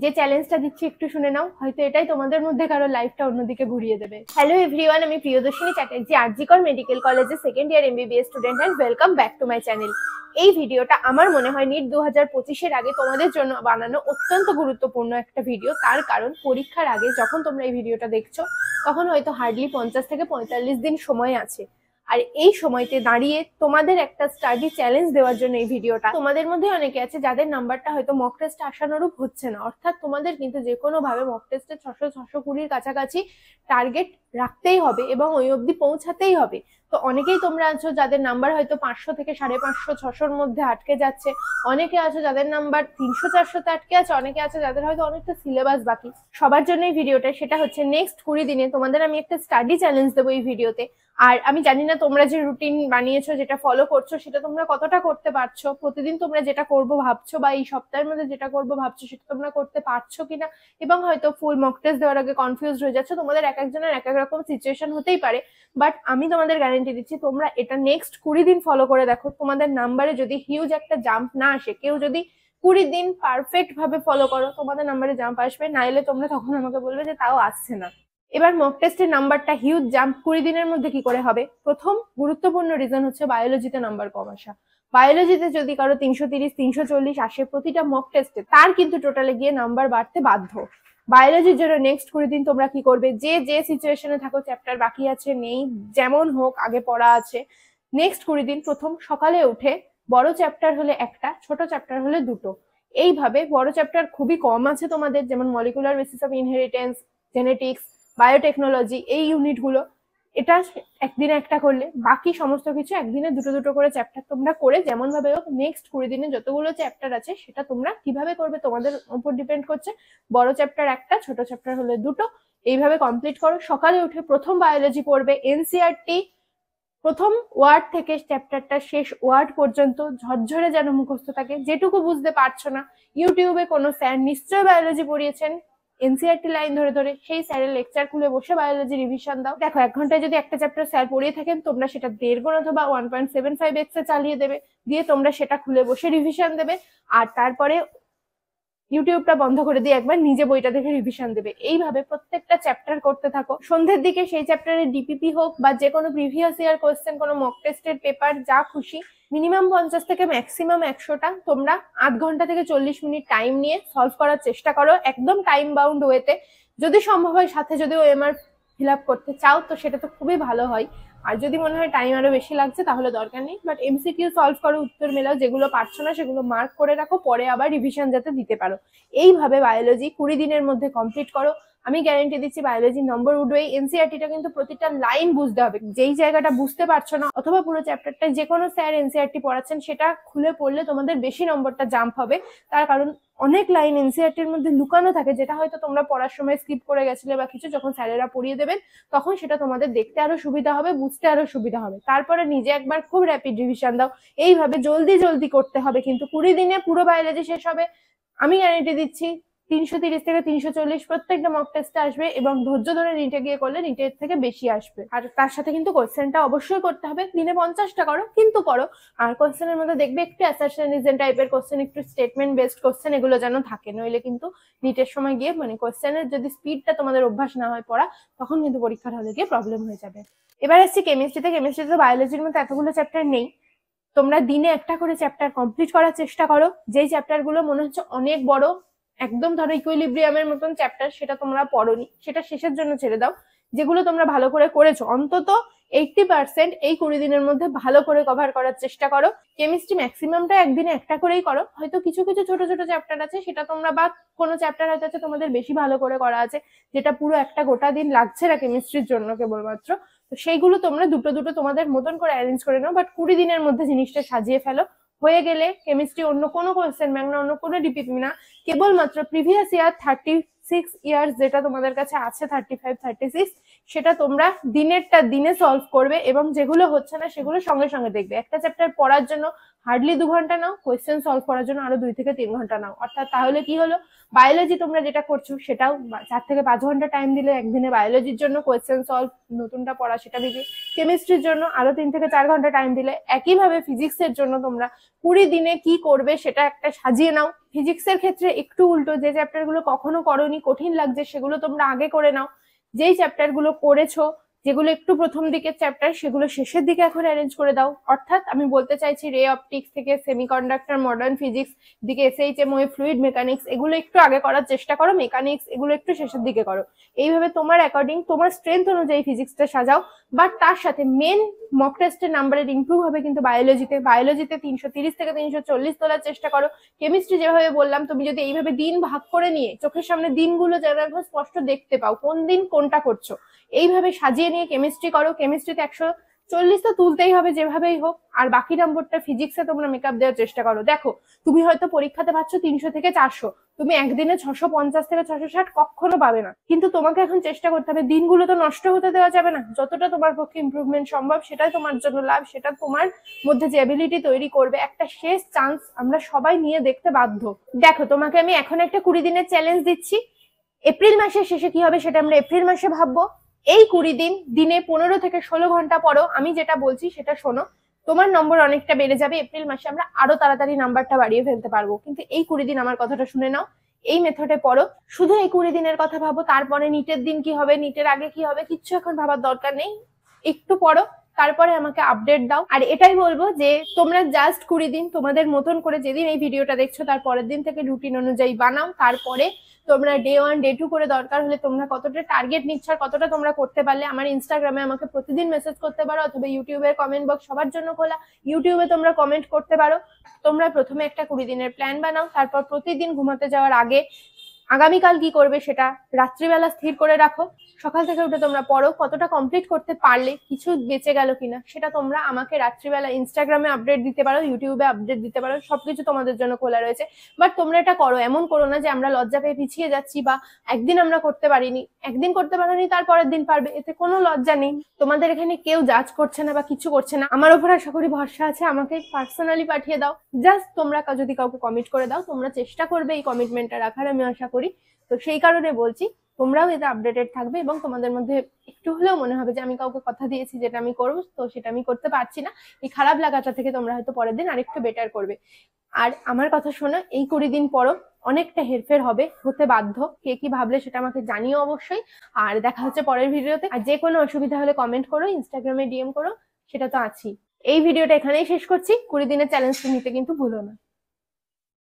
যে চ্যালেঞ্জটা দিচ্ছি একটু শুনে নাও, হয়তো এটাই তোমাদের মধ্যে কারো লাইফটা অন্যদিকে ঘুরিয়ে দেবে। হ্যালো এভরিওয়ান, আমি প্রিয়দর্শিনী চ্যাটার্জি, আরজিকর মেডিকেল কলেজের second year MBBS student, and welcome back to my channel. এই ভিডিওটা আমার মনে হয় নিট 2025-এর আগে তোমাদের জন্য বানানো অত্যন্ত গুরুত্বপূর্ণ একটা ভিডিও। তার কারণ পরীক্ষার আগে যখন তোমরা এই ভিডিওটা দেখছো তখন হয়তো হার্ডলি 50 থেকে 45 দিন সময় আছে। আর এই সময়তে দাঁড়িয়ে তোমাদের একটা স্টাডি চ্যালেঞ্জ দেওয়ার জন্য এই ভিডিওটা। তোমাদের মধ্যে অনেকে আছে যাদের নাম্বারটা হয়তো মক টেস্টে আশানুরূপ হচ্ছে না, অর্থাৎ তোমাদের কিন্তু যে কোনো ভাবে মক টেস্টে 600-620 কাছাকাছি টার্গেট রাখতেই হবে এবং ওই অবধি পৌঁছাতেই হবে। তো অনেকেই তোমরা আছো যাদের নাম্বার হয়তো 500 থেকে 550-600-র মধ্যে আটকে যাচ্ছে, অনেকে আছে যাদের নাম্বার 300-400-তে আটকে আছে, অনেকে আছে যাদের হয়তো অনেকটা সিলেবাস বাকি। সবার জন্য এই ভিডিওটা, সেটা হচ্ছে নেক্সট 20 দিনে তোমাদের আমি একটা স্টাডি চ্যালেঞ্জ দেবো এই ভিডিওতে। আর আমি জানি না তোমরা যে রুটিন বানিয়েছো, যেটা ফলো করছো, সেটা তোমরা কতটা করতে পারছো। প্রতিদিন তোমরা যেটা করবো ভাবছো বা এই সপ্তাহের মধ্যে যেটা করবো ভাবছো সেটা তোমরা করতে পারছো কিনা, এবং হয়তো ফুল মক টেস্ট দেওয়ার আগে কনফিউজড হয়ে যাচ্ছে। তোমাদের এক একজনের এক এক রকম সিচুয়েশন হতেই পারে, বাট আমি তোমাদের গ্যারান্টি দিচ্ছি তোমরা এটা নেক্সট 20 দিন ফলো করে দেখো। তোমাদের নাম্বারে যদি হিউজ একটা জাম্প না আসে, কেউ যদি 20 দিন পারফেক্ট ভাবে ফলো করো, তোমাদের নাম্বারে জাম্প আসবে। নাইলে তোমরা তখন আমাকে বলবে যে তাও আসছে না। এবার মক টেস্টের নাম্বারটা হিউজ জাম্প 20 দিনের মধ্যে কি করে হবে? প্রথম গুরুত্বপূর্ণ রিজন হচ্ছে বায়োলজিতে নাম্বার কম আসা। বায়োলজিতে যদি কারো 330-340 আসে প্রতিটা মক টেস্টে, তার কিন্তু টোটালে গিয়ে নাম্বার বাড়তে বাধ্য। বায়োলজির জন্য নেক্সট 20 দিন তোমরা কি করবে? যে যে সিচুয়েশনে থাকো, চ্যাপ্টার বাকি আছে নেই, যেমন হোক আগে পড়া আছে, নেক্সট 20 দিন প্রথম সকালে উঠে বড় চ্যাপ্টার হলে একটা, ছোট চ্যাপ্টার হলে দুটো, এইভাবে বড় চ্যাপ্টার খুবই কম আছে তোমাদের, যেমন molecular basis of inheritance, genetics, biotechnology, এই ইউনিটগুলো এটা একদিনে একটা করলে, বাকি সমস্ত কিছু একদিনে দুটো দুটো করে চ্যাপ্টার তোমরা করে যেমন ভাবে হোক নেক্সট 20 দিনে যতগুলো চ্যাপ্টার আছে সেটা তোমরা কিভাবে করবে তোমাদের উপর ডিপেন্ড করছে। বড় চ্যাপ্টার একটা, ছোট চ্যাপ্টার হলে দুটো, এইভাবে কমপ্লিট করো। সকালে উঠে প্রথম বায়োলজি পড়বে, এনসিআরটি প্রথম ওয়ার্ড থেকে চ্যাপ্টারটা শেষ ওয়ার্ড পর্যন্ত ঝরঝরে যেন মুখস্থ থাকে। যেটুকু বুঝতে পারছো না, ইউটিউবে কোনো স্যার নিশ্চয়ই বায়োলজি পড়িয়েছেন এনসিআরটি লাইন ধরে ধরে, সেই স্যারের লেকচার খুলে বসে বায়োলজি রিভিশন দাও। দেখো 1 ঘন্টায় যদি একটা চ্যাপ্টার স্যার পড়িয়ে থাকেন, তোমরা সেটা 1.5 গুণ অথবা 1.75x এ চালিয়ে দেবে, দিয়ে তোমরা সেটা খুলে বসে রিভিশন দেবে। আর তারপরে ইউটিউবটা বন্ধ করে দিয়ে একবার নিজে বইটা দেখে রিভিশন দেবে। এইভাবে প্রত্যেকটা চ্যাপ্টার করতে থাকো। সন্ধ্যের দিকে সেই চ্যাপ্টারের ডিপিপি হোক বা যে কোনো প্রিভিয়াস ইয়ার কোয়েশ্চেন, কোনো মক টেস্টের পেপার, যা খুশি, মিনিমাম 50 থেকে ম্যাক্সিমাম 100টা তোমরা 8 ঘন্টা থেকে 40 মিনিট টাইম নিয়ে সলভ করার চেষ্টা করো, একদম টাইম বাউন্ড ওয়েতে। যদি সম্ভব হয় সাথে যদি ওএমআর ফিল আপ করতে চাও তো সেটা তো খুবই ভালো হয়। আর যদি মনে হয় টাইম আরো বেশি লাগছে তাহলে দরকার নেই, বাট এমসিকিউ সলভ করো, উত্তর মেলাও, যেগুলো পারছো না সেগুলো মার্ক করে রাখো, পরে আবার রিভিশন যাতে দিতে পারো। এইভাবে বায়োলজি 20 দিনের মধ্যে কমপ্লিট করো। আমি গ্যারান্টি দিচ্ছি বায়োলজি নম্বর উঠবে। এনসিআরটিটা কিন্তু প্রতিটা লাইন বুঝতে হবে, যেই জায়গাটা বুঝতে পারছো না অথবা পুরো চ্যাপ্টারটা যে কোনো স্যার এনসিআরটি পড়াচ্ছেন সেটা খুলে পড়লে তোমাদের বেশি নম্বরটা জাম্প হবে। তার কারণ অনেক লাইন এনসিআরটির মধ্যে লুকানো থাকে, যেটা হয়তো তোমরা পড়ার সময় স্কিপ করে গেছিলে বা কিছু, যখন স্যারেরা পড়িয়ে দেবেন তখন সেটা তোমাদের দেখতে আরো সুবিধা হবে, বুঝতে আরো সুবিধা হবে। তারপরে নিজে একবার খুব র্যাপিড রিভিশন দাও। এইভাবে জলদি জলদি করতে হবে, কিন্তু 20 দিনে পুরো বায়োলজি শেষ হবে। আমি গ্যারান্টি দিচ্ছি 330 থেকে 340 প্রত্যেকটা মক টেস্টে আসবে, এবং ধৈর্য ধরে নিটে গিয়ে করলে নিটের থেকে বেশি আসবে। আর তার সাথে কিন্তু কোয়েশ্চেনটা অবশ্যই করতে হবে, দিনে 50টা করো কিন্তু করো। আর কোয়েশ্চেনের মধ্যে দেখবে একটু অ্যাসারশনিজম টাইপের কোয়েশ্চেন, একটু স্টেটমেন্ট বেসড কোয়েশ্চেন, এগুলো যেন থাকে, নইলে কিন্তু নিটের সময় গিয়ে মানে কোয়েশ্চেনের যদি স্পিডটা তোমাদের অভ্যাস না হয় পড়া, তখন কিন্তু পরীক্ষার হলে গিয়ে প্রবলেম হয়ে যাবে। এবার আসছি কেমিস্ট্রিতে। কেমিস্ট্রিতে বায়োলজির মধ্যে এতগুলো চ্যাপ্টার নেই, তোমরা দিনে একটা করে চ্যাপ্টার কমপ্লিট করার চেষ্টা করো। যেই চ্যাপ্টার গুলো মনে হচ্ছে অনেক বড়, একদম ধরো ইকুইলিব্রিয়ামের মতন চ্যাপ্টার, সেটা তোমরা পড়োনি, সেটা শেষের জন্য ছেড়ে দাও। যেগুলো তোমরা ভালো করে করেছো অন্তত 80% এই 20 দিনের মধ্যে ভালো করে কভার করার চেষ্টা করো। কেমিস্ট্রি ম্যাক্সিমামটা একদিনে একটা করেই করো, হয়তো কিছু কিছু ছোট ছোট চ্যাপ্টার আছে সেটা তোমরা, বা কোনো চ্যাপ্টার হয়তো আছে তোমাদের বেশি ভালো করে করা আছে, যেটা পুরো একটা গোটা দিন লাগছে না কেমিস্ট্রির জন্য কেবলমাত্র, তো সেইগুলো তোমরা দুটো দুটো তোমাদের মতন করে অ্যারেঞ্জ করে নাও। বাট 20 দিনের মধ্যে জিনিসটা সাজিয়ে ফেলো। হয়ে গেলে কেমিস্ট্রি অন্য কোনো কোয়েশ্চেন ব্যাংক না, অন্য কোনো ডিপিপি না, কেবলমাত্র প্রিভিয়াস ইয়ার 36 ইয়ার্স যেটা তোমাদের কাছে আছে, 35-36, সেটা তোমরা দিনেরটা দিনে সলভ করবে, এবং যেগুলো হচ্ছে না সেগুলো সঙ্গে সঙ্গে দেখবে। একটা চ্যাপ্টার পড়ার জন্য হার্ডলি 2 ঘন্টা নাও, কোয়েশ্চেন সলভ করার জন্য আরো 2 থেকে 3 ঘন্টা নাও। অর্থাৎ তাহলে কি হলো, বায়োলজি তোমরা যেটা করছো সেটাও 4 থেকে 5 ঘন্টা টাইম দিলে একদিনে বায়োলজির জন্য কোয়েশ্চেন সলভ, নতুনটা পড়া সেটা দিকে, কেমিস্ট্রির জন্য আরো 3 থেকে 4 ঘন্টা টাইম দিলে, একইভাবে ফিজিক্সের জন্য তোমরা 20 দিনে কি করবে সেটা একটা সাজিয়ে নাও, ফিজিক্সের ক্ষেত্রে একটু উল্টো, যে চ্যাপ্টারগুলো কখনো করোনি, কঠিন লাগছে, সেগুলো তোমরা আগে করে নাও। যেই চ্যাপ্টারগুলো করেছো, যেগুলো একটু প্রথম দিকের চ্যাপ্টার, সেগুলো শেষের দিকে এখন অ্যারেঞ্জ করে দাও। অর্থাৎ আমি বলতে চাইছি রে অপটিক্স থেকে সেমিকন্ডাক্টর, মডার্ন ফিজিক্স দিকে, এসএইচএমও, ফ্লুইড মেকানিক্স, এগুলো একটু আগে করার চেষ্টা করো, মেকানিক্স এগুলো একটু শেষের দিকে করো। এইভাবে তোমার অ্যাকর্ডিং, তোমার স্ট্রেংথ অনুযায়ী ফিজিক্সটা সাজাও। বাট তার সাথে মেন মক টেস্টের নাম্বারের ইমপ্রুভ হবে কিন্তু বায়োলজিতে 330 থেকে 340 তোলার চেষ্টা করো। কেমিস্ট্রি যেভাবে বললাম, তুমি যদি এইভাবে দিন ভাগ করে নিয়ে চোখের সামনে দিনগুলো যেন একদম স্পষ্ট দেখতে পাও, কোন দিন কোনটা করছো, এইভাবে সাজিয়ে নিয়ে কেমিস্ট্রি করো। কেমিস্ট্রিতে 140 তো তুলতেই হবে যেভাবেই হোক, আর বাকি নম্বরটা ফিজিক্সে তোমরা মেকআপ দেওয়ার চেষ্টা করো। দেখো, তুমি হয়তো পরীক্ষাতে পাচ্ছ 300 থেকে 400, তুমি একদিনে 650 থেকে 660 কখনো পাবে না। কিন্তু তোমাকে এখন চেষ্টা করতে হবে, দিনগুলো তো নষ্ট হতে দেওয়া যাবে না। যতটা তোমার পক্ষে ইমপ্রুভমেন্ট সম্ভব, সেটাই তোমার জন্য লাভ, সেটা তোমার মধ্যে যে অ্যাবিলিটি তৈরি করবে। একটা শেষ চান্স আমরা সবাই নিয়ে দেখতে বাধ্য। দেখো, তোমাকে আমি এখন একটা 20 দিনের চ্যালেঞ্জ দিচ্ছি। এপ্রিল মাসের শেষে কি হবে সেটা আমরা এপ্রিল মাসে ভাববো। এই 20 দিন, দিনে 15 থেকে 16 ঘন্টা পড়ো। আমি যেটা বলছি সেটা শোনো, তোমার নম্বর অনেকটা বেড়ে যাবে। এপ্রিল মাসে আমরা আরো তাড়াতাড়ি নাম্বারটা বাড়িয়ে ফেলতে পারবো। কিন্তু এই 20 দিন আমার কথাটা শুনে নাও, এই মেথডে পড়ো, শুধু এই 20 দিনের কথা ভাবো। তারপরে নিটের দিন কি হবে, নিটের আগে কি হবে, কিচ্ছু এখন ভাবার দরকার নেই। একটু পড়ো, তারপরে আমাকে আপডেট দাও। আর এটাই বলবো যে তোমরা জাস্ট 20 দিন তোমাদের মতন করে, যেদিন এই ভিডিওটা দেখছো তার পরের দিন থেকে রুটিন অনুযায়ী বানাও। তারপরে তোমরা ডে 1 ডে 2 করে দরকার হলে তোমরা কতটা টার্গেট নিচ্ছ আর কতটা তোমরা করতে পারলে, আমার ইনস্টাগ্রামে আমাকে প্রতিদিন মেসেজ করতে পারো, অথবা ইউটিউবের কমেন্ট বক্স সবার জন্য খোলা, ইউটিউবে তোমরা কমেন্ট করতে পারো। তোমরা প্রথমে একটা 20 দিনের প্ল্যান বানাও, তারপর প্রতিদিন ঘুমাতে যাওয়ার আগে আগামীকাল কি করবে সেটা রাত্রিবেলা স্থির করে রাখো। সকাল থেকে উঠে তোমরা পড়ো, কতটা কমপ্লিট করতে পারলে, কিছু বেঁচে গেল কিনা সেটা তোমরা আমাকে রাত্রিবেলা ইনস্টাগ্রামে আপডেট দিতে পারো, ইউটিউবে আপডেট দিতে পারো, সবকিছু তোমাদের জন্য খোলা রয়েছে। বাট তোমরা এটা করো, এমন করো না যে আমরা লজ্জা পেয়ে পিছিয়ে যাচ্ছি, বা একদিন আমরা করতে পারিনি, একদিন করতে পারোনি তার পরের দিন পারবে, এতে কোনো লজ্জা নেই। তোমাদের এখানে কেউ জাজ করছে না বা কিছু করছে না, আমার উপর আশা করি ভরসা আছে। আমাকে পার্সোনালি পাঠিয়ে দাও, জাস্ট তোমরা যদি কাউকে কমিট করে দাও, তোমরা চেষ্টা করবে এই কমিটমেন্টটা রাখার, আমি আশা করি। তো সেই কারণে বলছি, তোমরাও এতে আপডেটেড থাকবে এবং তোমাদের মধ্যে একটু হলেও মনে হবে যে আমি কাউকে কথা দিয়েছি যেটা আমি করবো, তো সেটা আমি করতে পারছি না। এই খারাপ লাগাটা থেকে তোমরা হয়তো পরের দিন আরেকটু বেটার করবে। আর আমার কথা শোনো, এই 20 দিন পরও অনেকটা হেরফের হবে, হতে বাধ্য। কে কি ভাবলে সেটা আমাকে জানিও অবশ্যই। আর দেখা হচ্ছে পরের ভিডিওতে। আর যে কোনো অসুবিধা হলে কমেন্ট করো, ইনস্টাগ্রামে ডিএম করো, সেটা তো আছেই। এই ভিডিওটা এখানেই শেষ করছি। 20 দিনের চ্যালেঞ্জটা নিতে কিন্তু ভুলো না।